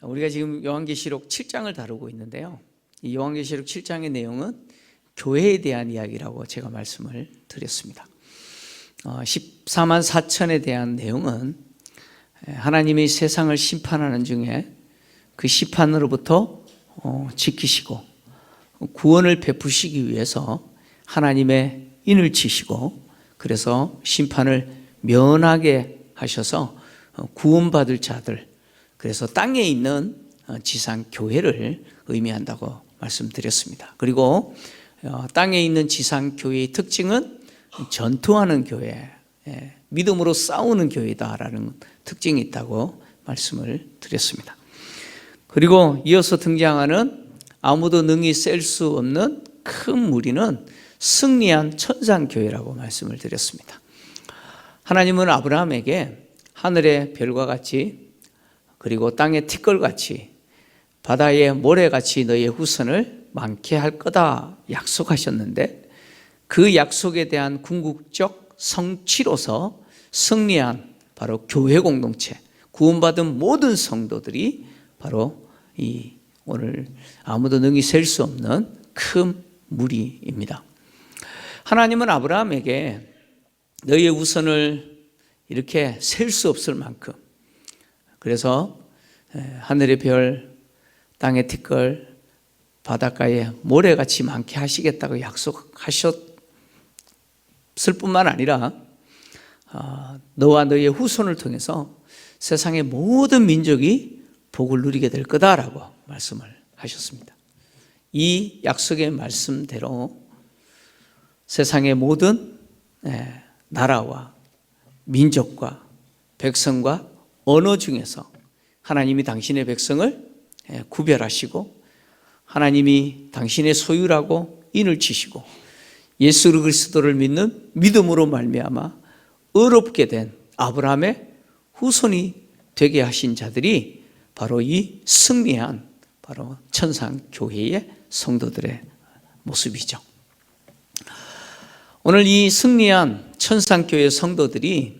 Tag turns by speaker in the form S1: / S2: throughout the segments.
S1: 우리가 지금 요한계시록 7장을 다루고 있는데요. 이 요한계시록 7장의 내용은 교회에 대한 이야기라고 제가 말씀을 드렸습니다. 14만 4천에 대한 내용은 하나님이 세상을 심판하는 중에 그 심판으로부터 지키시고 구원을 베푸시기 위해서 하나님의 인을 치시고 그래서 심판을 면하게 하셔서 구원받을 자들, 그래서 땅에 있는 지상 교회를 의미한다고 말씀드렸습니다. 그리고 땅에 있는 지상 교회의 특징은 전투하는 교회, 믿음으로 싸우는 교회다라는 특징이 있다고 말씀을 드렸습니다. 그리고 이어서 등장하는 아무도 능히 셀 수 없는 큰 무리는 승리한 천상교회라고 말씀을 드렸습니다. 하나님은 아브라함에게 하늘의 별과 같이 그리고 땅의 티끌같이 바다의 모래같이 너의 후손을 많게 할 거다 약속하셨는데 그 약속에 대한 궁극적 성취로서 승리한 바로 교회 공동체, 구원받은 모든 성도들이 바로 이 오늘 아무도 능히 셀 수 없는 큰 무리입니다. 하나님은 아브라함에게 너의 후손을 이렇게 셀 수 없을 만큼, 그래서 하늘의 별, 땅의 티끌, 바닷가에 모래같이 많게 하시겠다고 약속하셨을 뿐만 아니라 너와 너의 후손을 통해서 세상의 모든 민족이 복을 누리게 될 거다라고 말씀을 하셨습니다. 이 약속의 말씀대로 세상의 모든 나라와 민족과 백성과 언어 중에서 하나님이 당신의 백성을 구별하시고 하나님이 당신의 소유라고 인을 치시고 예수 그리스도를 믿는 믿음으로 말미암아 의롭게 된 아브라함의 후손이 되게 하신 자들이 바로 이 승리한 바로 천상교회의 성도들의 모습이죠. 오늘 이 승리한 천상교회 성도들이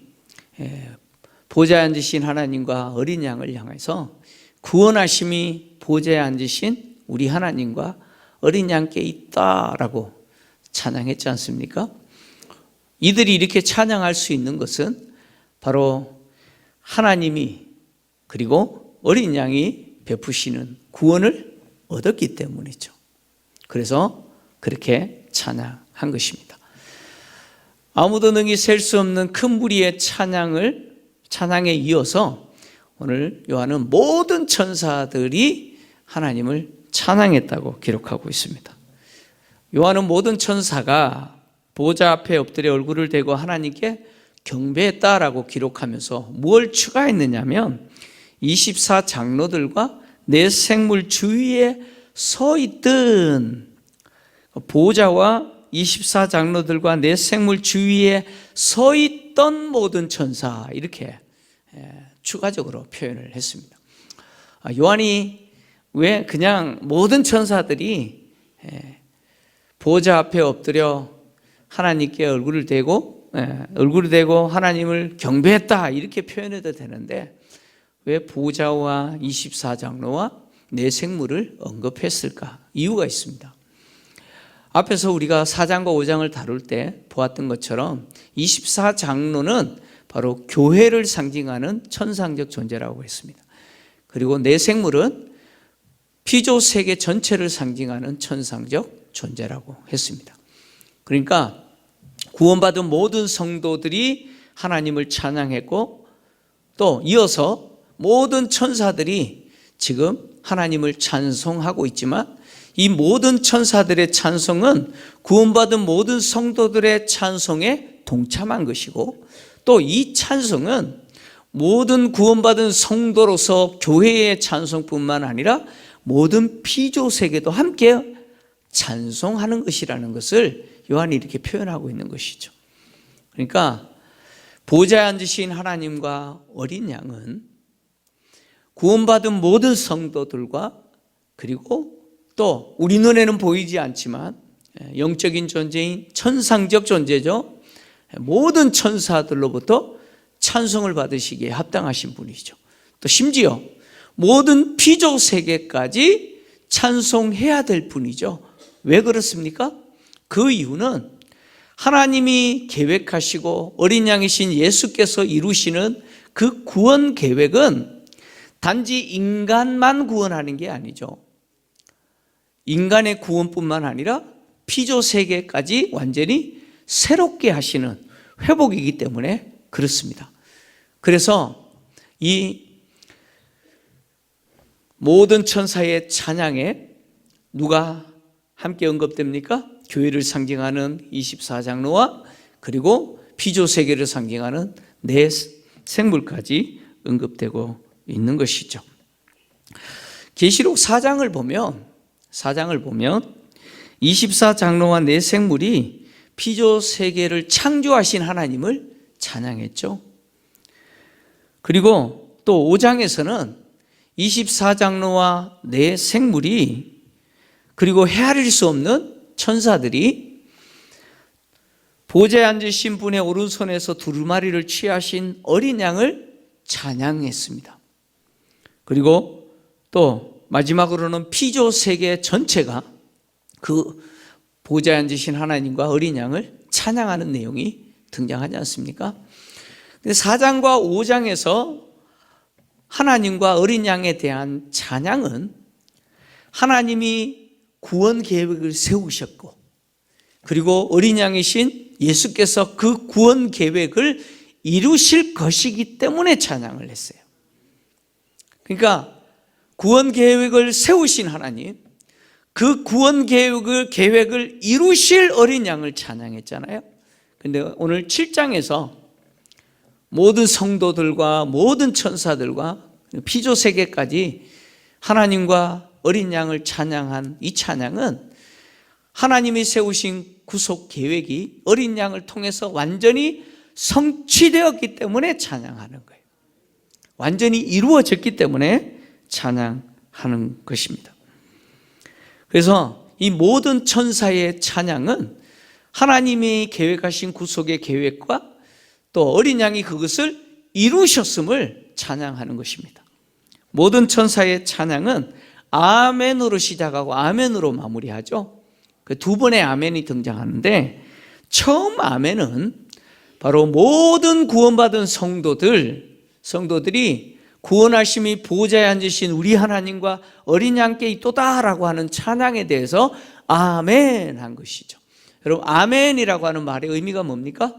S1: 보좌에 앉으신 하나님과 어린 양을 향해서 구원하심이 보좌에 앉으신 우리 하나님과 어린 양께 있다라고 찬양했지 않습니까? 이들이 이렇게 찬양할 수 있는 것은 바로 하나님이 그리고 어린 양이 베푸시는 구원을 얻었기 때문이죠. 그래서 그렇게 찬양한 것입니다. 아무도 능히 셀 수 없는 큰 무리의 찬양에 이어서 오늘 요한은 모든 천사들이 하나님을 찬양했다고 기록하고 있습니다. 요한은 모든 천사가 보좌 앞에 엎드려 얼굴을 대고 하나님께 경배했다라고 기록하면서 뭘 추가했느냐면 24장로들과 내 생물 주위에 서 있던 보좌와 24장로들과 내 생물 주위에 서 있던 모든 천사, 이렇게 추가적으로 표현을 했습니다. 요한이 왜 그냥 모든 천사들이 보좌 앞에 엎드려 하나님께 얼굴을 대고 하나님을 경배했다 이렇게 표현해도 되는데 왜 보좌와 24장로와 내 생물을 언급했을까? 이유가 있습니다. 앞에서 우리가 4장과 5장을 다룰 때 보았던 것처럼 24장로는 바로 교회를 상징하는 천상적 존재라고 했습니다. 그리고 내 생물은 피조 세계 전체를 상징하는 천상적 존재라고 했습니다. 그러니까 구원받은 모든 성도들이 하나님을 찬양했고 또 이어서 모든 천사들이 지금 하나님을 찬송하고 있지만 이 모든 천사들의 찬송은 구원받은 모든 성도들의 찬송에 동참한 것이고 또 이 찬송은 모든 구원받은 성도로서 교회의 찬송뿐만 아니라 모든 피조 세계도 함께 찬송하는 것이라는 것을 요한이 이렇게 표현하고 있는 것이죠. 그러니까 보좌에 앉으신 하나님과 어린 양은 구원받은 모든 성도들과 그리고 또 우리 눈에는 보이지 않지만 영적인 존재인 천상적 존재죠. 모든 천사들로부터 찬송을 받으시기에 합당하신 분이죠. 또 심지어 모든 피조 세계까지 찬송해야 될 뿐이죠. 왜 그렇습니까? 그 이유는 하나님이 계획하시고 어린 양이신 예수께서 이루시는 그 구원 계획은 단지 인간만 구원하는 게 아니죠. 인간의 구원뿐만 아니라 피조 세계까지 완전히 새롭게 하시는 회복이기 때문에 그렇습니다. 그래서 이 모든 천사의 찬양에 누가 함께 언급됩니까? 교회를 상징하는 24장로와 그리고 피조 세계를 상징하는 네 생물까지 언급되고 있는 것이죠. 계시록 4장을 보면 24장로와 네 생물이 피조 세계를 창조하신 하나님을 찬양했죠. 그리고 또 5장에서는 24장로와 네 생물이 그리고 헤아릴 수 없는 천사들이 보좌에 앉으신 분의 오른손에서 두루마리를 취하신 어린 양을 찬양했습니다. 그리고 또 마지막으로는 피조 세계 전체가 그 보좌에 앉으신 하나님과 어린 양을 찬양하는 내용이 등장하지 않습니까? 4장과 5장에서 하나님과 어린 양에 대한 찬양은 하나님이 구원 계획을 세우셨고 그리고 어린 양이신 예수께서 그 구원 계획을 이루실 것이기 때문에 찬양을 했어요. 그러니까 구원 계획을 세우신 하나님, 그 구원 계획을 이루실 어린 양을 찬양했잖아요. 그런데 오늘 7장에서 모든 성도들과 모든 천사들과 피조 세계까지 하나님과 어린 양을 찬양한 이 찬양은 하나님이 세우신 구속 계획이 어린 양을 통해서 완전히 성취되었기 때문에 찬양하는 거예요. 완전히 이루어졌기 때문에 찬양하는 것입니다. 그래서 이 모든 천사의 찬양은 하나님이 계획하신 구속의 계획과 또 어린 양이 그것을 이루셨음을 찬양하는 것입니다. 모든 천사의 찬양은 아멘으로 시작하고 아멘으로 마무리하죠. 그 두 번의 아멘이 등장하는데 처음 아멘은 바로 모든 구원받은 성도들이 구원하심이 보좌에 앉으신 우리 하나님과 어린 양께 있도다라고 하는 찬양에 대해서 아멘 한 것이죠. 여러분, 아멘이라고 하는 말의 의미가 뭡니까?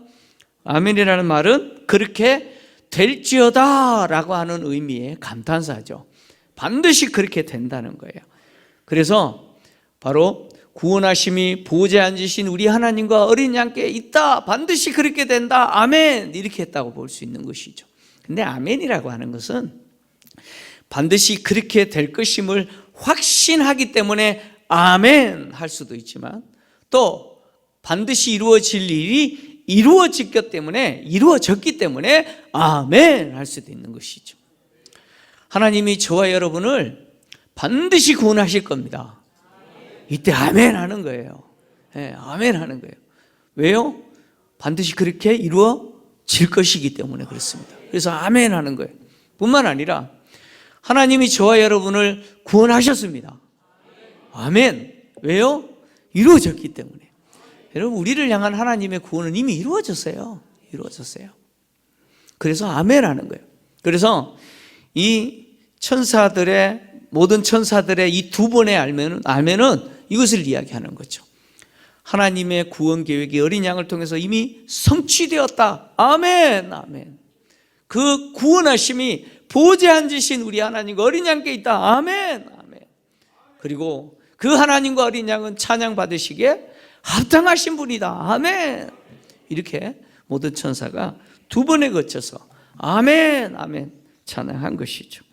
S1: 아멘이라는 말은 그렇게 될지어다 라고 하는 의미의 감탄사죠. 반드시 그렇게 된다는 거예요. 그래서 바로 구원하심이 보좌에 앉으신 우리 하나님과 어린 양께 있다, 반드시 그렇게 된다, 아멘, 이렇게 했다고 볼 수 있는 것이죠. 근데 아멘이라고 하는 것은 반드시 그렇게 될 것임을 확신하기 때문에 아멘 할 수도 있지만 또 반드시 이루어질 일이 이루어졌기 때문에 아멘 할 수도 있는 것이죠. 하나님이 저와 여러분을 반드시 구원하실 겁니다. 이때 아멘 하는 거예요. 네, 아멘 하는 거예요. 왜요? 반드시 그렇게 이루어질 것이기 때문에 그렇습니다. 그래서 아멘 하는 거예요. 뿐만 아니라 하나님이 저와 여러분을 구원하셨습니다. 아멘. 왜요? 이루어졌기 때문에. 여러분, 우리를 향한 하나님의 구원은 이미 이루어졌어요. 그래서 아멘 하는 거예요. 그래서 이 모든 천사들의 이 두 번의 아멘은 이것을 이야기하는 거죠. 하나님의 구원 계획이 어린 양을 통해서 이미 성취되었다. 아멘, 아멘. 그 구원하심이 보좌에 앉으신 우리 하나님과 어린 양께 있다. 아멘, 아멘. 그리고 그 하나님과 어린 양은 찬양 받으시기에 합당하신 분이다. 아멘. 이렇게 모든 천사가 두 번에 거쳐서 아멘, 아멘 찬양한 것이죠.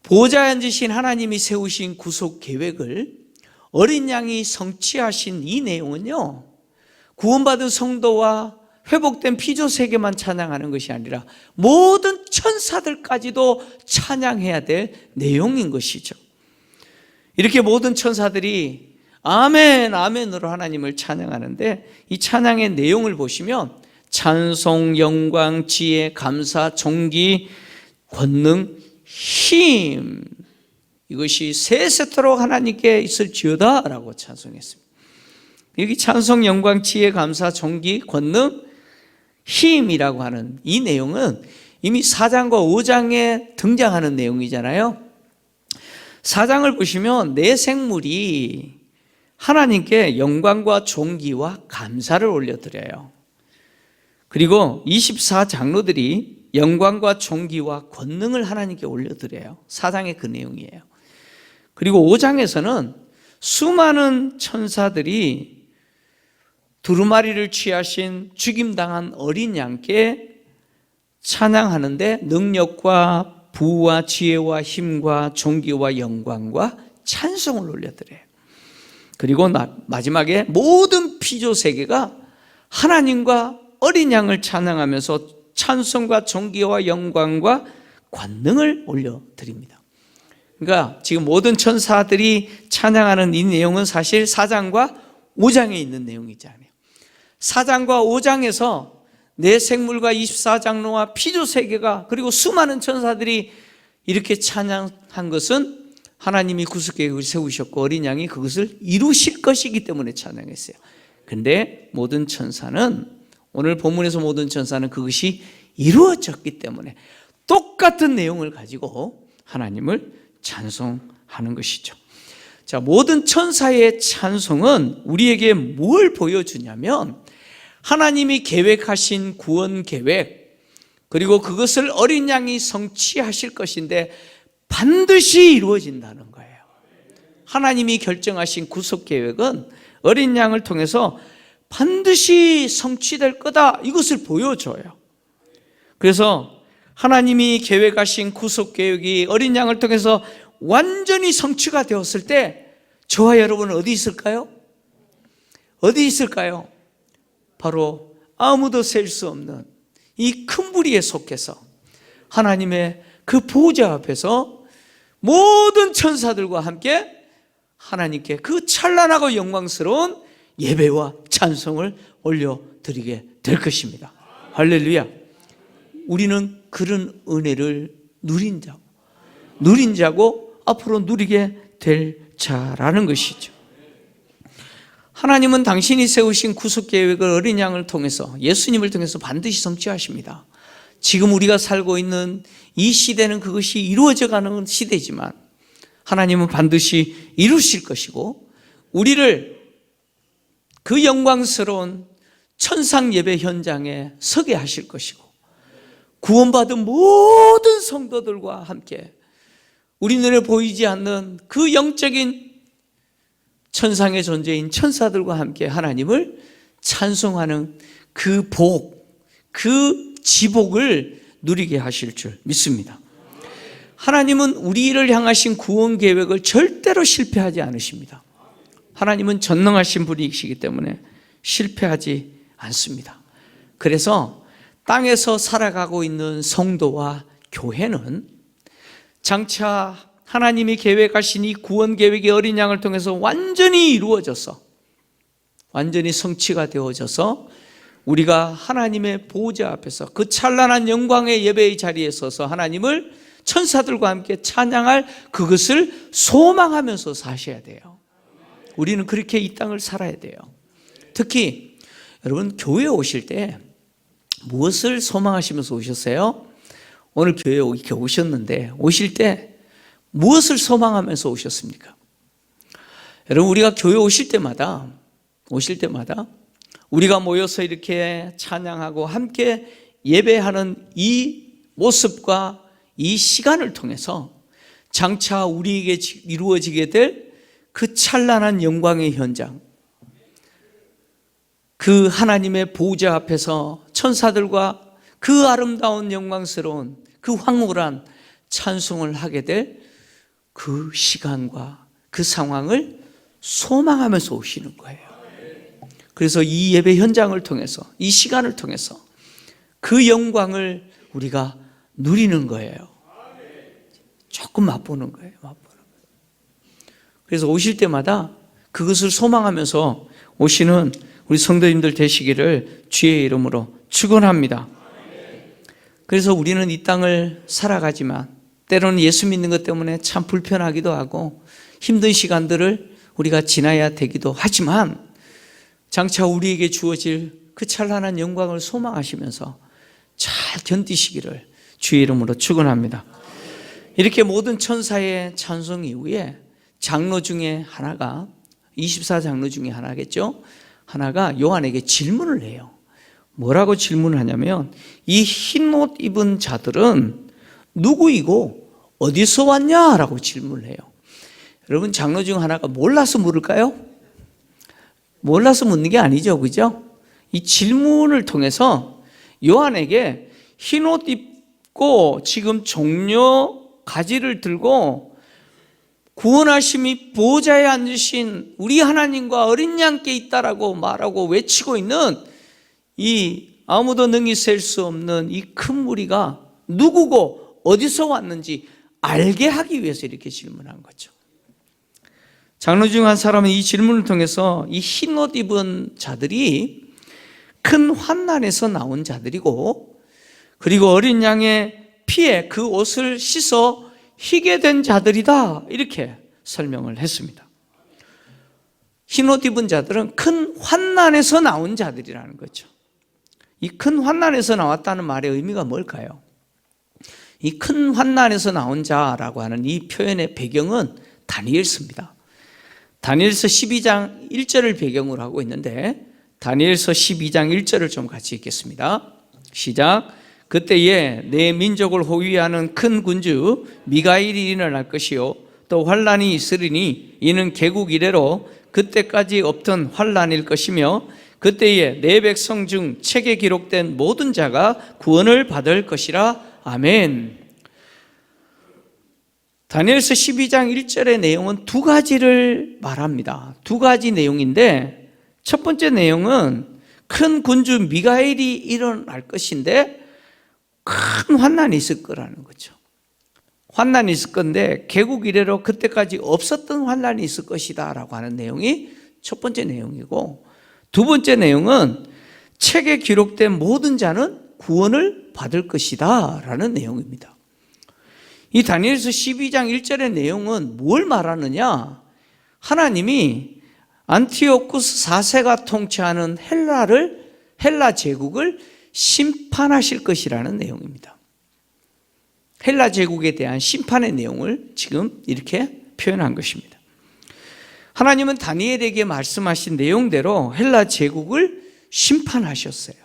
S1: 보좌에 앉으신 하나님이 세우신 구속 계획을 어린 양이 성취하신 이 내용은요, 구원받은 성도와 회복된 피조 세계만 찬양하는 것이 아니라 모든 천사들까지도 찬양해야 될 내용인 것이죠. 이렇게 모든 천사들이 아멘, 아멘으로 하나님을 찬양하는데 이 찬양의 내용을 보시면 찬송, 영광, 지혜, 감사, 존귀, 권능, 힘, 이것이 세세토록 하나님께 있을지어다 라고 찬송했습니다. 여기 찬송, 영광, 지혜, 감사, 존귀, 권능, 힘이라고 하는 이 내용은 이미 4장과 5장에 등장하는 내용이잖아요. 4장을 보시면 내 생물이 하나님께 영광과 존귀와 감사를 올려드려요. 그리고 24장로들이 영광과 존귀와 권능을 하나님께 올려드려요. 4장의 그 내용이에요. 그리고 5장에서는 수많은 천사들이 두루마리를 취하신 죽임당한 어린 양께 찬양하는데 능력과 부와 지혜와 힘과 존귀와 영광과 찬송을 올려드려요. 그리고 마지막에 모든 피조 세계가 하나님과 어린 양을 찬양하면서 찬송과 존귀와 영광과 권능을 올려드립니다. 그러니까 지금 모든 천사들이 찬양하는 이 내용은 사실 4장과 5장에 있는 내용이잖아요. 4장과 5장에서 내 생물과 24장로와 피조세계가 그리고 수많은 천사들이 이렇게 찬양한 것은 하나님이 구속계획을 세우셨고 어린 양이 그것을 이루실 것이기 때문에 찬양했어요. 근데 모든 천사는, 오늘 본문에서 모든 천사는 그것이 이루어졌기 때문에 똑같은 내용을 가지고 하나님을 찬송하는 것이죠. 자, 모든 천사의 찬송은 우리에게 뭘 보여주냐면 하나님이 계획하신 구원 계획, 그리고 그것을 어린 양이 성취하실 것인데 반드시 이루어진다는 거예요. 하나님이 결정하신 구속 계획은 어린 양을 통해서 반드시 성취될 거다, 이것을 보여줘요. 그래서 하나님이 계획하신 구속 계획이 어린 양을 통해서 완전히 성취가 되었을 때 저와 여러분은 어디 있을까요? 어디 있을까요? 바로 아무도 셀 수 없는 이 큰 부리에 속해서 하나님의 그 보좌 앞에서 모든 천사들과 함께 하나님께 그 찬란하고 영광스러운 예배와 찬송을 올려드리게 될 것입니다. 할렐루야. 우리는 그런 은혜를 누린 자고 앞으로 누리게 될 자라는 것이죠. 하나님은 당신이 세우신 구속 계획을 어린 양을 통해서, 예수님을 통해서 반드시 성취하십니다. 지금 우리가 살고 있는 이 시대는 그것이 이루어져가는 시대지만 하나님은 반드시 이루실 것이고 우리를 그 영광스러운 천상 예배 현장에 서게 하실 것이고 구원받은 모든 성도들과 함께 우리 눈에 보이지 않는 그 영적인 천상의 존재인 천사들과 함께 하나님을 찬송하는 그 복, 그 지복을 누리게 하실 줄 믿습니다. 하나님은 우리를 향하신 구원 계획을 절대로 실패하지 않으십니다. 하나님은 전능하신 분이시기 때문에 실패하지 않습니다. 그래서 땅에서 살아가고 있는 성도와 교회는 장차 하나님이 계획하신 이 구원 계획의 어린 양을 통해서 완전히 이루어져서, 완전히 성취가 되어져서 우리가 하나님의 보좌 앞에서 그 찬란한 영광의 예배의 자리에 서서 하나님을 천사들과 함께 찬양할 그것을 소망하면서 사셔야 돼요. 우리는 그렇게 이 땅을 살아야 돼요. 특히 여러분 교회에 오실 때 무엇을 소망하시면서 오셨어요? 오늘 교회에 이렇게 오셨는데 오실 때 무엇을 소망하면서 오셨습니까? 여러분 우리가 교회 오실 때마다 우리가 모여서 이렇게 찬양하고 함께 예배하는 이 모습과 이 시간을 통해서 장차 우리에게 이루어지게 될 그 찬란한 영광의 현장, 그 하나님의 보좌 앞에서 천사들과 그 아름다운 영광스러운 그 황홀한 찬송을 하게 될 그 시간과 그 상황을 소망하면서 오시는 거예요. 그래서 이 예배 현장을 통해서, 이 시간을 통해서 그 영광을 우리가 누리는 거예요. 조금 맛보는 거예요. 그래서 오실 때마다 그것을 소망하면서 오시는 우리 성도님들 되시기를 주의 이름으로 축원합니다. 그래서 우리는 이 땅을 살아가지만 때로는 예수 믿는 것 때문에 참 불편하기도 하고 힘든 시간들을 우리가 지나야 되기도 하지만 장차 우리에게 주어질 그 찬란한 영광을 소망하시면서 잘 견디시기를 주의 이름으로 축원합니다. 이렇게 모든 천사의 찬송 이후에 장로 중에 하나가 24장로 중에 하나겠죠. 하나가 요한에게 질문을 해요. 뭐라고 질문을 하냐면 이 흰 옷 입은 자들은 누구이고 어디서 왔냐라고 질문을 해요. 여러분, 장로 중 하나가 몰라서 물을까요? 몰라서 묻는 게 아니죠, 그죠? 이 질문을 통해서 요한에게 흰 옷 입고 지금 종려 가지를 들고 구원하심이 보좌에 앉으신 우리 하나님과 어린 양께 있다라고 말하고 외치고 있는 이 아무도 능히 셀 수 없는 이 큰 무리가 누구고 어디서 왔는지 알게 하기 위해서 이렇게 질문한 거죠. 장로 중 한 사람은 이 질문을 통해서 이 흰 옷 입은 자들이 큰 환난에서 나온 자들이고, 그리고 어린 양의 피에 그 옷을 씻어 희게 된 자들이다, 이렇게 설명을 했습니다. 흰 옷 입은 자들은 큰 환난에서 나온 자들이라는 거죠. 이 큰 환난에서 나왔다는 말의 의미가 뭘까요? 이 큰 환난에서 나온 자라고 하는 이 표현의 배경은 다니엘서입니다. 다니엘서 12장 1절을 배경으로 하고 있는데, 다니엘서 12장 1절을 좀 같이 읽겠습니다. 시작. 그때에 내 민족을 호위하는 큰 군주 미가엘이 일어날 것이요 또 환난이 있으리니 이는 개국 이래로 그때까지 없던 환난일 것이며 그때에 내 백성 중 책에 기록된 모든 자가 구원을 받을 것이라. 아멘. 다니엘서 12장 1절의 내용은 두 가지를 말합니다. 두 가지 내용인데, 첫 번째 내용은 큰 군주 미가엘이 일어날 것인데 큰 환난이 있을 거라는 거죠. 환난이 있을 건데 개국 이래로 그때까지 없었던 환난이 있을 것이다 라고 하는 내용이 첫 번째 내용이고, 두 번째 내용은 책에 기록된 모든 자는 구원을 받을 것이다 라는 내용입니다. 이 다니엘서 12장 1절의 내용은 뭘 말하느냐? 하나님이 안티오쿠스 4세가 통치하는 헬라 제국을 심판하실 것이라는 내용입니다. 헬라 제국에 대한 심판의 내용을 지금 이렇게 표현한 것입니다. 하나님은 다니엘에게 말씀하신 내용대로 헬라 제국을 심판하셨어요.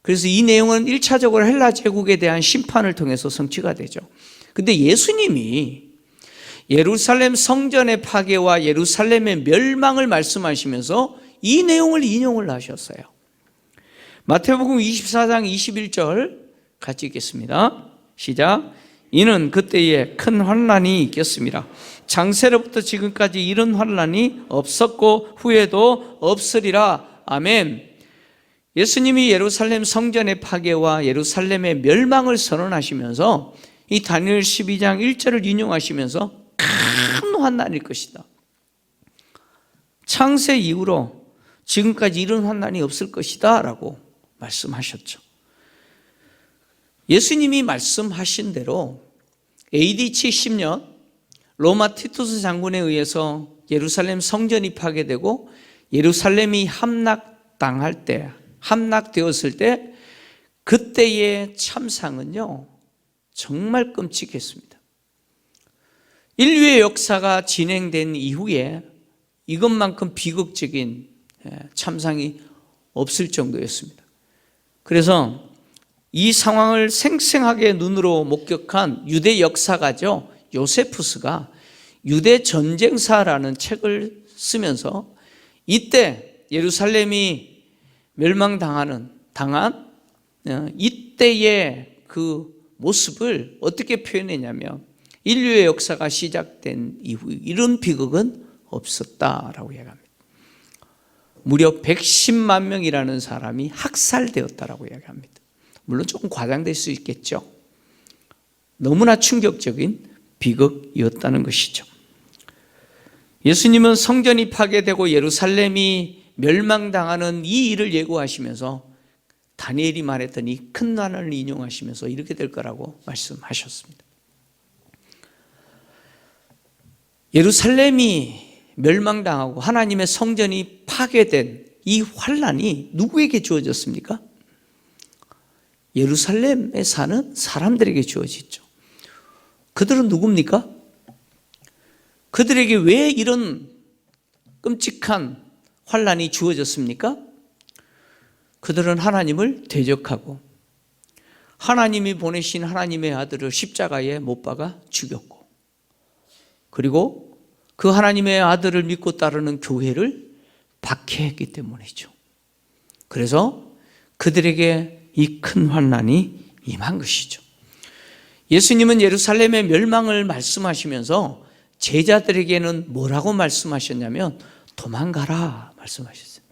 S1: 그래서 이 내용은 1차적으로 헬라 제국에 대한 심판을 통해서 성취가 되죠. 근데 예수님이 예루살렘 성전의 파괴와 예루살렘의 멸망을 말씀하시면서 이 내용을 인용을 하셨어요. 마태복음 24장 21절 같이 읽겠습니다. 시작. 이는 그때에 큰 환난이 있겠습니다. 창세로부터 지금까지 이런 환난이 없었고 후에도 없으리라. 아멘. 예수님이 예루살렘 성전의 파괴와 예루살렘의 멸망을 선언하시면서 이 다니엘 12장 1절을 인용하시면서 큰 환난일 것이다. 창세 이후로 지금까지 이런 환난이 없을 것이다 라고 말씀하셨죠. 예수님이 말씀하신 대로 AD 70년 로마 티투스 장군에 의해서 예루살렘 성전이 파괴되고 예루살렘이 함락되었을 때 그때의 참상은요 정말 끔찍했습니다. 인류의 역사가 진행된 이후에 이것만큼 비극적인 참상이 없을 정도였습니다. 그래서 이 상황을 생생하게 눈으로 목격한 유대 역사가죠, 요세푸스가 유대 전쟁사라는 책을 쓰면서 이때 예루살렘이 멸망당한 이때의 그 모습을 어떻게 표현했냐면, 인류의 역사가 시작된 이후 이런 비극은 없었다라고 이야기합니다. 무려 110만 명이라는 사람이 학살되었다라고 이야기합니다. 물론 조금 과장될 수 있겠죠. 너무나 충격적인 비극이었다는 것이죠. 예수님은 성전이 파괴되고 예루살렘이 멸망당하는 이 일을 예고하시면서 다니엘이 말했던 이 큰 난을 인용하시면서 이렇게 될 거라고 말씀하셨습니다. 예루살렘이 멸망당하고 하나님의 성전이 파괴된 이 환난이 누구에게 주어졌습니까? 예루살렘에 사는 사람들에게 주어지죠. 그들은 누굽니까? 그들에게 왜 이런 끔찍한 환난이 주어졌습니까? 그들은 하나님을 대적하고 하나님이 보내신 하나님의 아들을 십자가에 못 박아 죽였고, 그리고 그 하나님의 아들을 믿고 따르는 교회를 박해했기 때문이죠. 그래서 그들에게 이 큰 환난이 임한 것이죠. 예수님은 예루살렘의 멸망을 말씀하시면서 제자들에게는 뭐라고 말씀하셨냐면 도망가라 말씀하셨어요.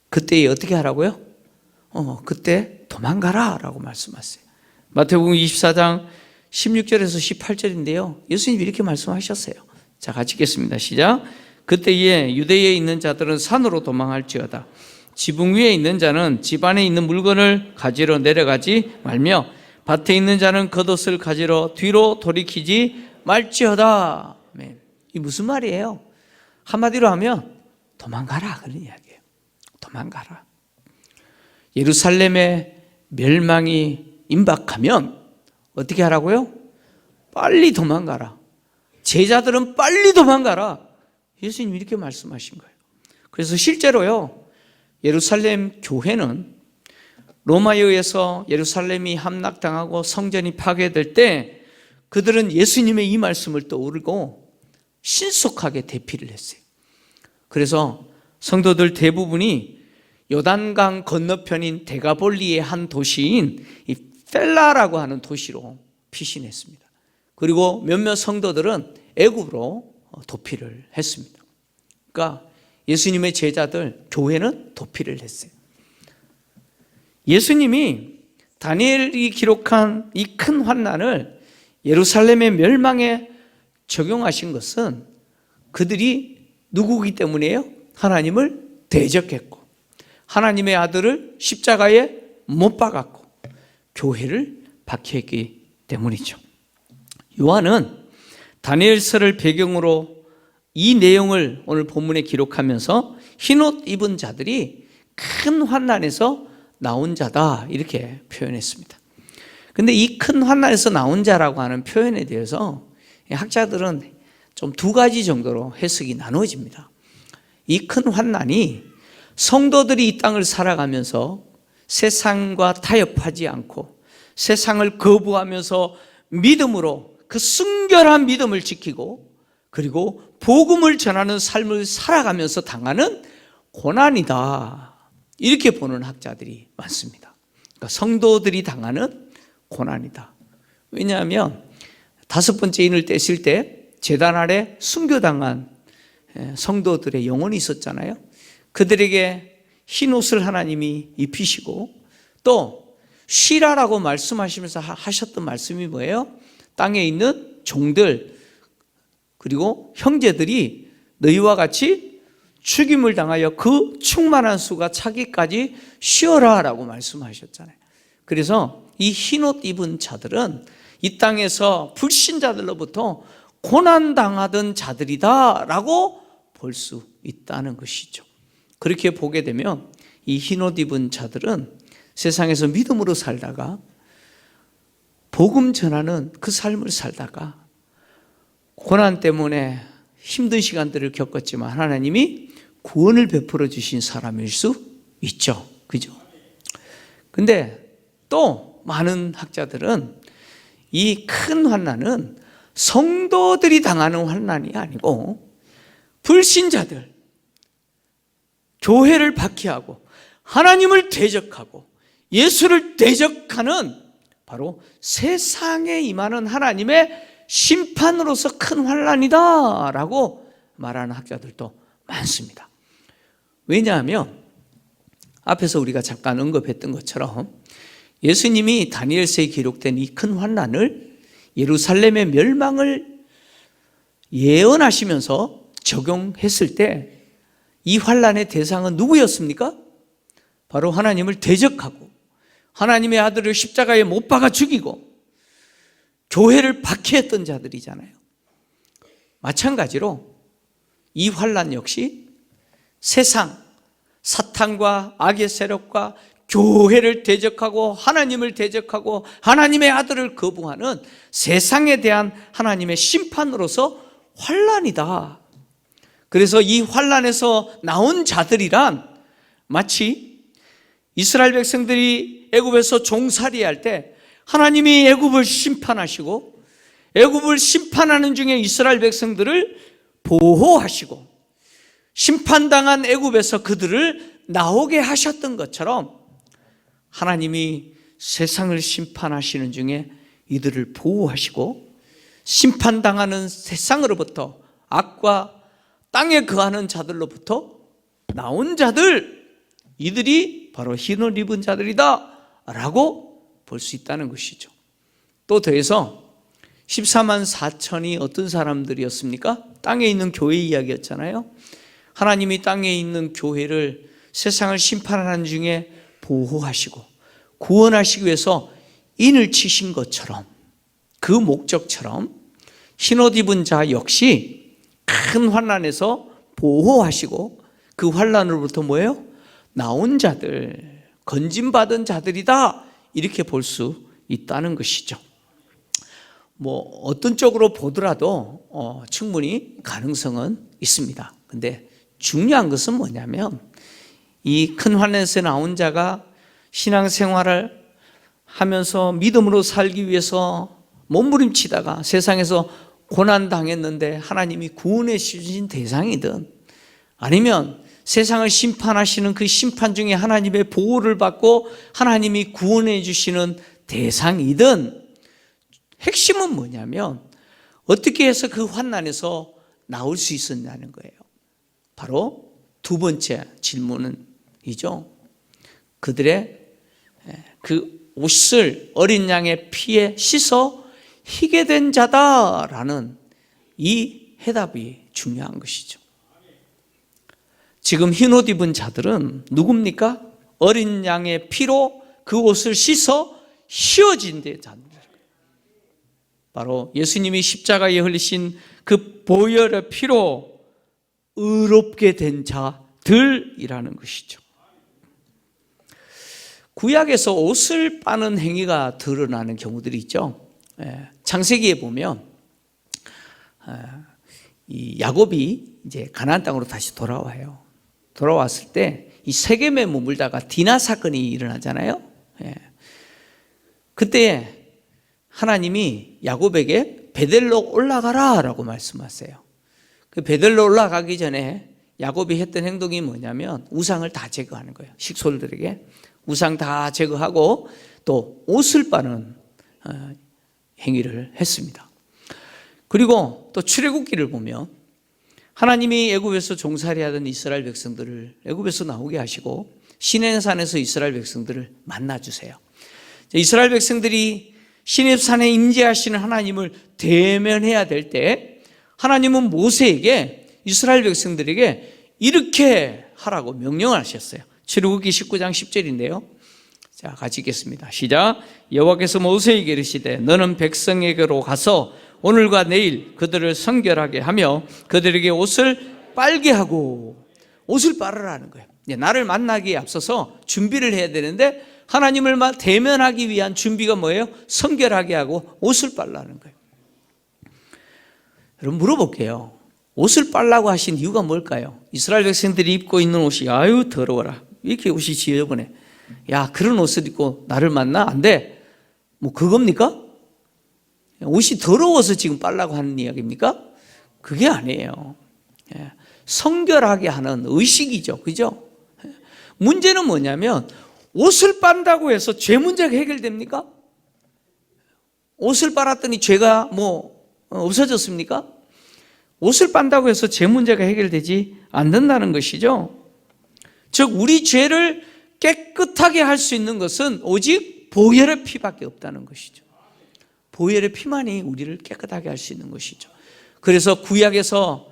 S1: 그때 어떻게 하라고요? 그때 도망가라 라고 말씀하셨어요. 마태복음 24장 16절에서 18절인데요. 예수님이 이렇게 말씀하셨어요. 자, 같이 읽겠습니다. 시작. 그때에 유대에 있는 자들은 산으로 도망할지어다. 지붕 위에 있는 자는 집 안에 있는 물건을 가지러 내려가지 말며 밭에 있는 자는 겉옷을 가지러 뒤로 돌이키지 말지어다. 이 무슨 말이에요? 한마디로 하면 도망가라 그런 이야기예요. 도망가라. 예루살렘의 멸망이 임박하면 어떻게 하라고요? 빨리 도망가라. 제자들은 빨리 도망가라. 예수님이 이렇게 말씀하신 거예요. 그래서 실제로요, 예루살렘 교회는 로마에 의해서 예루살렘이 함락당하고 성전이 파괴될 때 그들은 예수님의 이 말씀을 떠오르고 신속하게 대피를 했어요. 그래서 성도들 대부분이 요단강 건너편인 데가볼리의 한 도시인 이 펠라라고 하는 도시로 피신했습니다. 그리고 몇몇 성도들은 애굽으로 도피를 했습니다. 그러니까 예수님의 제자들, 교회는 도피를 했어요. 예수님이 다니엘이 기록한 이 큰 환난을 예루살렘의 멸망에 적용하신 것은 그들이 누구이기 때문이에요? 하나님을 대적했고 하나님의 아들을 십자가에 못 박았고 교회를 박해했기 때문이죠. 요한은 다니엘서를 배경으로 이 내용을 오늘 본문에 기록하면서 흰옷 입은 자들이 큰 환난에서 나온 자다 이렇게 표현했습니다. 근데 이 큰 환난에서 나온 자라고 하는 표현에 대해서 학자들은 좀 두 가지 정도로 해석이 나눠집니다. 이 큰 환난이 성도들이 이 땅을 살아가면서 세상과 타협하지 않고 세상을 거부하면서 믿음으로 그 순결한 믿음을 지키고 그리고 복음을 전하는 삶을 살아가면서 당하는 고난이다 이렇게 보는 학자들이 많습니다. 그러니까 성도들이 당하는 고난이다. 왜냐하면 5번째 인을 떼실 때 제단 아래 순교당한 성도들의 영혼이 있었잖아요. 그들에게 흰 옷을 하나님이 입히시고 또 쉬라라고 말씀하시면서 하셨던 말씀이 뭐예요? 땅에 있는 종들 그리고 형제들이 너희와 같이 죽임을 당하여 그 충만한 수가 차기까지 쉬어라 라고 말씀하셨잖아요. 그래서 이 흰옷 입은 자들은 이 땅에서 불신자들로부터 고난당하던 자들이다 라고 볼 수 있다는 것이죠. 그렇게 보게 되면 이 흰옷 입은 자들은 세상에서 믿음으로 살다가 복음 전하는 그 삶을 살다가 고난 때문에 힘든 시간들을 겪었지만 하나님이 구원을 베풀어 주신 사람일 수 있죠. 그죠? 근데 또 많은 학자들은 이 큰 환난은 성도들이 당하는 환난이 아니고 불신자들, 교회를 박해하고 하나님을 대적하고 예수를 대적하는 바로 세상에 임하는 하나님의 심판으로서 큰 환난이다 라고 말하는 학자들도 많습니다. 왜냐하면 앞에서 우리가 잠깐 언급했던 것처럼 예수님이 다니엘서에 기록된 이 큰 환난을 예루살렘의 멸망을 예언하시면서 적용했을 때 이 환난의 대상은 누구였습니까? 바로 하나님을 대적하고 하나님의 아들을 십자가에 못 박아 죽이고 교회를 박해했던 자들이잖아요. 마찬가지로 이 환난 역시 세상, 사탄과 악의 세력과 교회를 대적하고 하나님을 대적하고 하나님의 아들을 거부하는 세상에 대한 하나님의 심판으로서 환난이다. 그래서 이 환난에서 나온 자들이란 마치 이스라엘 백성들이 애굽에서 종살이할 때 하나님이 애굽을 심판하시고 애굽을 심판하는 중에 이스라엘 백성들을 보호하시고 심판당한 애굽에서 그들을 나오게 하셨던 것처럼 하나님이 세상을 심판하시는 중에 이들을 보호하시고 심판당하는 세상으로부터 악과 땅에 거하는 자들로부터 나온 자들, 이들이 바로 흰옷 입은 자들이다 라고 볼 수 있다는 것이죠. 또 더해서 14만 4천이 어떤 사람들이었습니까? 땅에 있는 교회 이야기였잖아요. 하나님이 땅에 있는 교회를 세상을 심판하는 중에 보호하시고 구원하시기 위해서 인을 치신 것처럼, 그 목적처럼 흰옷 입은 자 역시 큰 환난에서 보호하시고 그 환난으로부터 뭐예요? 나온 자들, 건짐받은 자들이다, 이렇게 볼 수 있다는 것이죠. 뭐 어떤 쪽으로 보더라도 충분히 가능성은 있습니다. 근데 중요한 것은 뭐냐면 이 큰 환난에서 나온 자가 신앙생활을 하면서 믿음으로 살기 위해서 몸부림치다가 세상에서 고난당했는데 하나님이 구원해 주신 대상이든 아니면 세상을 심판하시는 그 심판 중에 하나님의 보호를 받고 하나님이 구원해 주시는 대상이든 핵심은 뭐냐면 어떻게 해서 그 환난에서 나올 수 있었냐는 거예요. 바로 두 번째 질문이죠. 그들의 그 옷을 어린 양의 피에 씻어 희게 된 자다라는 이 해답이 중요한 것이죠. 지금 흰옷 입은 자들은 누굽니까? 어린 양의 피로 그 옷을 씻어 휘어진 자들. 바로 예수님이 십자가에 흘리신 그 보혈의 피로 의롭게 된 자들이라는 것이죠. 구약에서 옷을 빠는 행위가 드러나는 경우들이 있죠. 창세기에 보면 이 야곱이 이제 가나안 땅으로 다시 돌아와요. 돌아왔을 때 이 세겜에 머물다가 디나 사건이 일어나잖아요. 그때 하나님이 야곱에게 베델로 올라가라 라고 말씀하세요. 그 베델로 올라가기 전에 야곱이 했던 행동이 뭐냐면 우상을 다 제거하는 거예요. 식솔들에게 우상 다 제거하고 또 옷을 빠는 행위를 했습니다. 그리고 또 출애굽기를 보면 하나님이 애굽에서 종살이하던 이스라엘 백성들을 애굽에서 나오게 하시고 시내산에서 이스라엘 백성들을 만나주세요. 이스라엘 백성들이 시내산에 임재하시는 하나님을 대면해야 될 때 하나님은 모세에게 이스라엘 백성들에게 이렇게 하라고 명령을 하셨어요. 출애굽기 19장 10절인데요. 자, 같이 읽겠습니다. 시작. 여호와께서 모세에게 이르시되 너는 백성에게로 가서 오늘과 내일 그들을 성결하게 하며 그들에게 옷을 빨게 하고, 옷을 빨으라는 거예요. 나를 만나기에 앞서서 준비를 해야 되는데 하나님을 대면하기 위한 준비가 뭐예요? 성결하게 하고 옷을 빨라는 거예요. 여러분 물어볼게요. 옷을 빨라고 하신 이유가 뭘까요? 이스라엘 백성들이 입고 있는 옷이 아유 더러워라, 이렇게 옷이 지저분해, 야 그런 옷을 입고 나를 만나? 안 돼. 뭐 그겁니까? 옷이 더러워서 지금 빨라고 하는 이야기입니까? 그게 아니에요. 성결하게 하는 의식이죠. 그죠? 문제는 뭐냐면 옷을 빤다고 해서 죄 문제가 해결됩니까? 옷을 빨았더니 죄가 뭐 없어졌습니까? 옷을 빤다고 해서 죄 문제가 해결되지 않는다는 것이죠. 즉 우리 죄를 깨끗하게 할 수 있는 것은 오직 보혈의 피밖에 없다는 것이죠. 보혈의 피만이 우리를 깨끗하게 할 수 있는 것이죠. 그래서 구약에서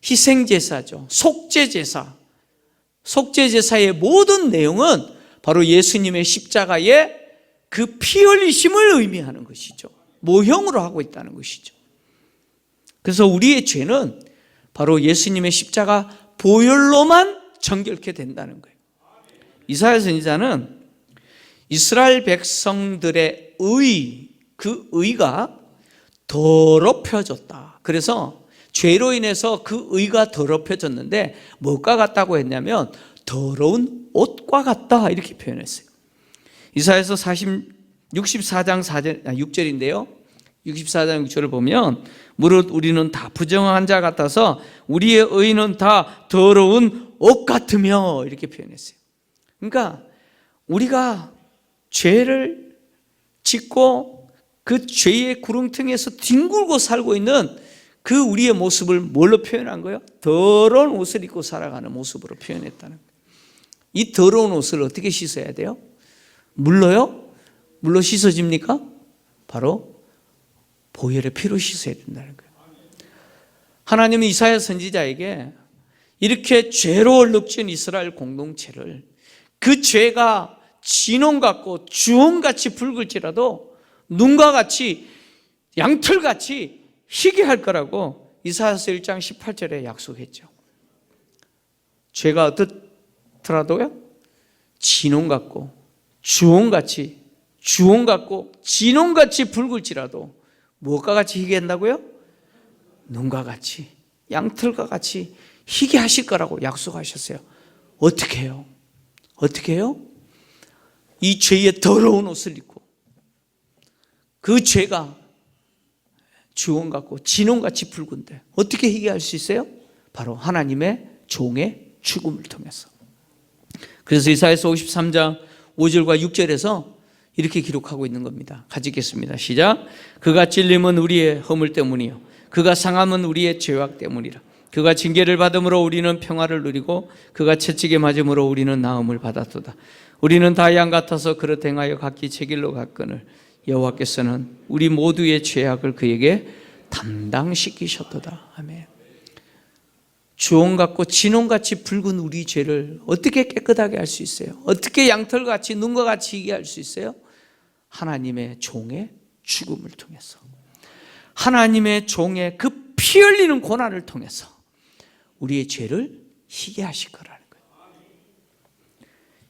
S1: 희생제사죠. 속죄제사. 속죄제사의 모든 내용은 바로 예수님의 십자가의 그 피 흘리심을 의미하는 것이죠. 모형으로 하고 있다는 것이죠. 그래서 우리의 죄는 바로 예수님의 십자가 보혈로만 정결케 된다는 거예요. 이사야 선지자는 이스라엘 백성들의 그 의가 더럽혀졌다. 그래서 죄로 인해서 그 의가 더럽혀졌는데 뭐가 같다고 했냐면 더러운 옷과 같다 이렇게 표현했어요. 이사야서 64장 6절인데요. 64장 6절을 보면 무릇 우리는 다 부정한 자 같아서 우리의 의는 다 더러운 옷 같으며 이렇게 표현했어요. 그러니까 우리가 죄를 짓고 그 죄의 구렁텅이에서 뒹굴고 살고 있는 그 우리의 모습을 뭘로 표현한 거예요? 더러운 옷을 입고 살아가는 모습으로 표현했다는 거예요. 이 더러운 옷을 어떻게 씻어야 돼요? 물로요? 물로 씻어집니까? 바로 보혈의 피로 씻어야 된다는 거예요. 하나님은 이사야 선지자에게 이렇게 죄로 얼룩진 이스라엘 공동체를 그 죄가 진홍 같고 주홍같이 붉을지라도 눈과 같이 양털같이 희게 할 거라고 이사야서 1장 18절에 약속했죠. 죄가 어떻더라도요? 진홍 같고 주홍같이 진홍같이 붉을지라도 무엇과 같이 희게 한다고요? 눈과 같이 양털과 같이 희게 하실 거라고 약속하셨어요. 어떻게 해요? 어떻게 해요? 이 죄의 더러운 옷을 입고 그 죄가 주홍 같고 진홍같이 붉은데 어떻게 희게 할 수 있어요? 바로 하나님의 종의 죽음을 통해서. 그래서 이사야서 53장 5절과 6절에서 이렇게 기록하고 있는 겁니다. 같이 읽겠습니다. 시작. 그가 찔림은 우리의 허물 때문이요 그가 상함은 우리의 죄악 때문이라. 그가 징계를 받음으로 우리는 평화를 누리고 그가 채찍에 맞음으로 우리는 나음을 받았도다. 우리는 다 양 같아서 그릇 행하여 각기 제 길로 갔거늘 여호와께서는 우리 모두의 죄악을 그에게 담당시키셨도다. 아멘. 주홍 같고 진홍같이 붉은 우리 죄를 어떻게 깨끗하게 할 수 있어요? 어떻게 양털같이 눈과 같이 희게 할 수 있어요? 하나님의 종의 죽음을 통해서, 하나님의 종의 그 피 흘리는 고난을 통해서 우리의 죄를 희게 하실 거라는 거예요.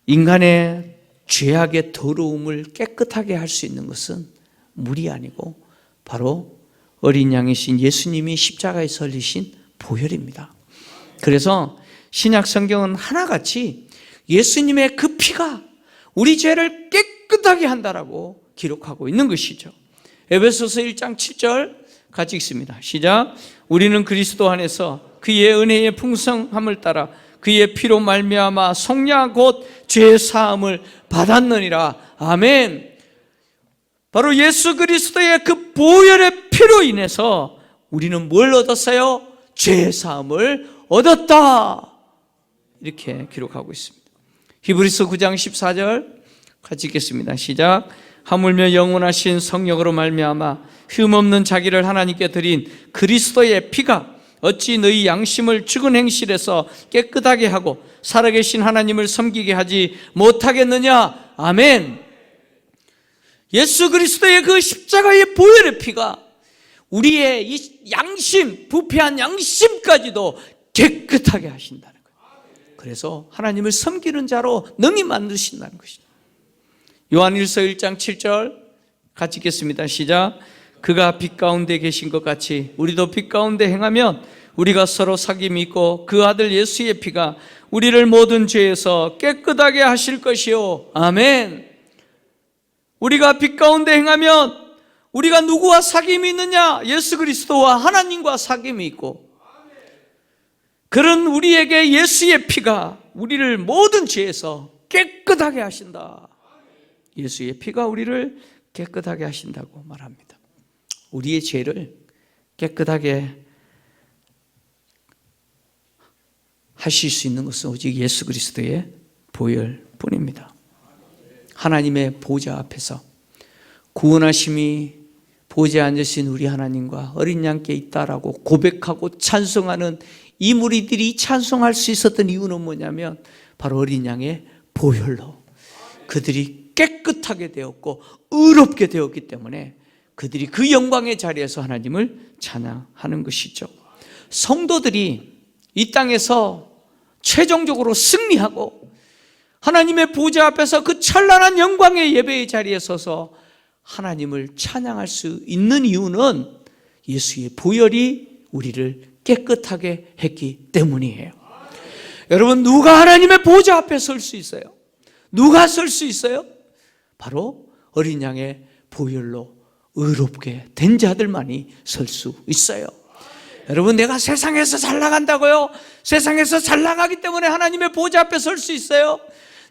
S1: 인간의 죄악의 더러움을 깨끗하게 할 수 있는 것은 물이 아니고 바로 어린 양이신 예수님이 십자가에 설리신 보혈입니다. 그래서 신약 성경은 하나같이 예수님의 그 피가 우리 죄를 깨끗하게 한다라고 기록하고 있는 것이죠. 에베소서 1장 7절 같이 읽습니다. 시작. 우리는 그리스도 안에서 그의 은혜의 풍성함을 따라 그의 피로 말미암아 속량 곧 죄 사함을 받았느니라. 아멘. 바로 예수 그리스도의 그 보혈의 피로 인해서 우리는 뭘 얻었어요? 죄 사함을 얻었다. 이렇게 기록하고 있습니다. 히브리서 9장 14절 같이 읽겠습니다. 시작. 하물며 영원하신 성령으로 말미암아 흠없는 자기를 하나님께 드린 그리스도의 피가 어찌 너희 양심을 죽은 행실에서 깨끗하게 하고 살아계신 하나님을 섬기게 하지 못하겠느냐. 아멘. 예수 그리스도의 그 십자가의 보혈의 피가 우리의 이 양심, 부패한 양심까지도 깨끗하게 하신다는 거예요. 그래서 하나님을 섬기는 자로 능히 만드신다는 것이죠. 요한일서 1장 7절 같이 읽겠습니다. 시작. 그가 빛 가운데 계신 것 같이 우리도 빛 가운데 행하면 우리가 서로 사귐이 있고 그 아들 예수의 피가 우리를 모든 죄에서 깨끗하게 하실 것이요. 아멘. 우리가 빛 가운데 행하면 우리가 누구와 사귐이 있느냐? 예수 그리스도와 하나님과 사귐이 있고, 그런 우리에게 예수의 피가 우리를 모든 죄에서 깨끗하게 하신다. 예수의 피가 우리를 깨끗하게 하신다고 말합니다. 우리의 죄를 깨끗하게 하실 수 있는 것은 오직 예수 그리스도의 보혈뿐입니다. 하나님의 보좌 앞에서 구원하심이 보좌에 앉으신 우리 하나님과 어린 양께 있다라고 고백하고 찬송하는 이 무리들이 찬송할 수 있었던 이유는 뭐냐면 바로 어린 양의 보혈로, 그들이 깨끗하게 되었고 의롭게 되었기 때문에 그들이 그 영광의 자리에서 하나님을 찬양하는 것이죠. 성도들이 이 땅에서 최종적으로 승리하고 하나님의 보좌 앞에서 그 찬란한 영광의 예배의 자리에 서서 하나님을 찬양할 수 있는 이유는 예수의 보혈이 우리를 깨끗하게 했기 때문이에요. 여러분, 누가 하나님의 보좌 앞에 설 수 있어요? 누가 설 수 있어요? 바로 어린 양의 보혈로 의롭게 된 자들만이 설 수 있어요. 여러분, 내가 세상에서 잘 나간다고요? 세상에서 잘 나가기 때문에 하나님의 보좌 앞에 설 수 있어요?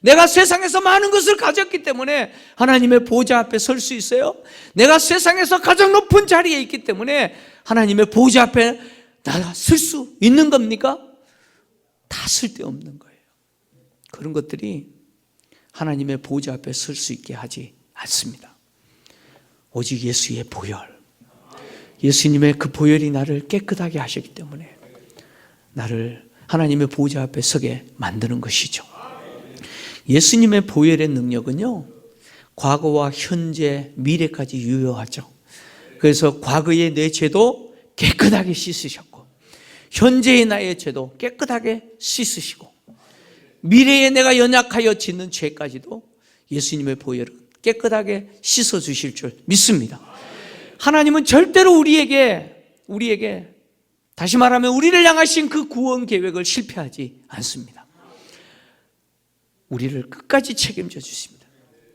S1: 내가 세상에서 많은 것을 가졌기 때문에 하나님의 보좌 앞에 설 수 있어요? 내가 세상에서 가장 높은 자리에 있기 때문에 하나님의 보좌 앞에 나가 설 수 있는 겁니까? 다 쓸데없는 거예요. 그런 것들이 하나님의 보좌 앞에 설 수 있게 하지 않습니다. 오직 예수의 보혈, 예수님의 그 보혈이 나를 깨끗하게 하셨기 때문에 나를 하나님의 보좌 앞에 서게 만드는 것이죠. 예수님의 보혈의 능력은요, 과거와 현재, 미래까지 유효하죠. 그래서 과거의 내 죄도 깨끗하게 씻으셨고, 현재의 나의 죄도 깨끗하게 씻으시고, 미래에 내가 연약하여 짓는 죄까지도 예수님의 보혈은 깨끗하게 씻어주실 줄 믿습니다. 하나님은 절대로 우리에게 다시 말하면 우리를 향하신 그 구원 계획을 실패하지 않습니다. 우리를 끝까지 책임져 주십니다.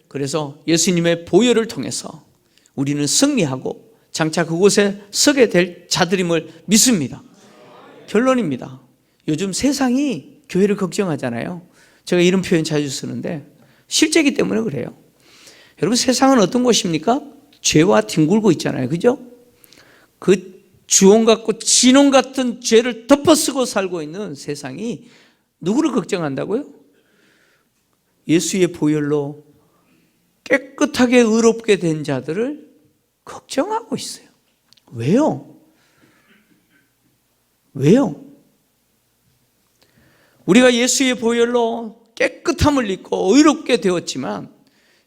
S1: 그래서 예수님의 보혈을 통해서 우리는 승리하고 장차 그곳에 서게 될 자들임을 믿습니다. 결론입니다. 요즘 세상이 교회를 걱정하잖아요. 제가 이런 표현 자주 쓰는데 실제이기 때문에 그래요. 여러분, 세상은 어떤 곳입니까? 죄와 뒹굴고 있잖아요. 그죠? 그 주홍 같고 진홍 같은 죄를 덮어쓰고 살고 있는 세상이 누구를 걱정한다고요? 예수의 보혈로 깨끗하게 의롭게 된 자들을 걱정하고 있어요. 왜요? 왜요? 우리가 예수의 보혈로 깨끗함을 입고 의롭게 되었지만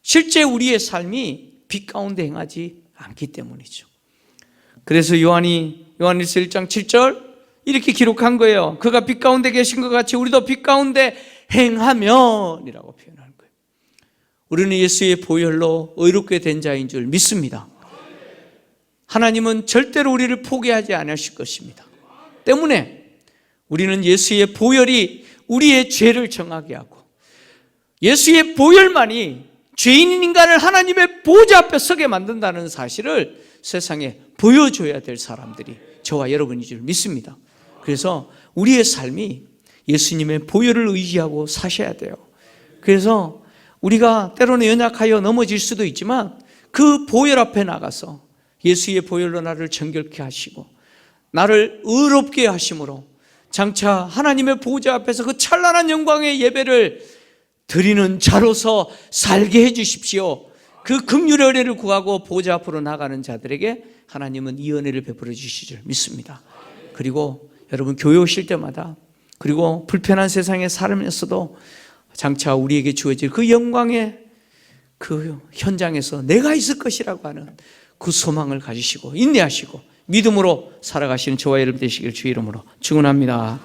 S1: 실제 우리의 삶이 빛 가운데 행하지 않기 때문이죠. 그래서 요한일서 1장 7절 이렇게 기록한 거예요. 그가 빛 가운데 계신 것 같이 우리도 빛 가운데 행하면 이라고 표현하는 거예요. 우리는 예수의 보혈로 의롭게 된 자인 줄 믿습니다. 하나님은 절대로 우리를 포기하지 않으실 것입니다. 때문에 우리는 예수의 보혈이 우리의 죄를 정하게 하고 예수의 보혈만이 죄인인 인간을 하나님의 보좌 앞에 서게 만든다는 사실을 세상에 보여줘야 될 사람들이 저와 여러분인 줄 믿습니다. 그래서 우리의 삶이 예수님의 보혈을 의지하고 사셔야 돼요. 그래서 우리가 때로는 연약하여 넘어질 수도 있지만 그 보혈 앞에 나가서 예수의 보혈로 나를 정결케 하시고 나를 의롭게 하심으로 장차 하나님의 보좌 앞에서 그 찬란한 영광의 예배를 드리는 자로서 살게 해 주십시오. 그 긍휼의 은혜를 구하고 보좌 앞으로 나가는 자들에게 하나님은 이 은혜를 베풀어 주실 줄 믿습니다. 그리고 여러분, 교회 오실 때마다 그리고 불편한 세상에 살면서도 장차 우리에게 주어질 그 영광의 그 현장에서 내가 있을 것이라고 하는 그 소망을 가지시고 인내하시고 믿음으로 살아가시는 저와 여러분 되시길 주의 이름으로 축원합니다.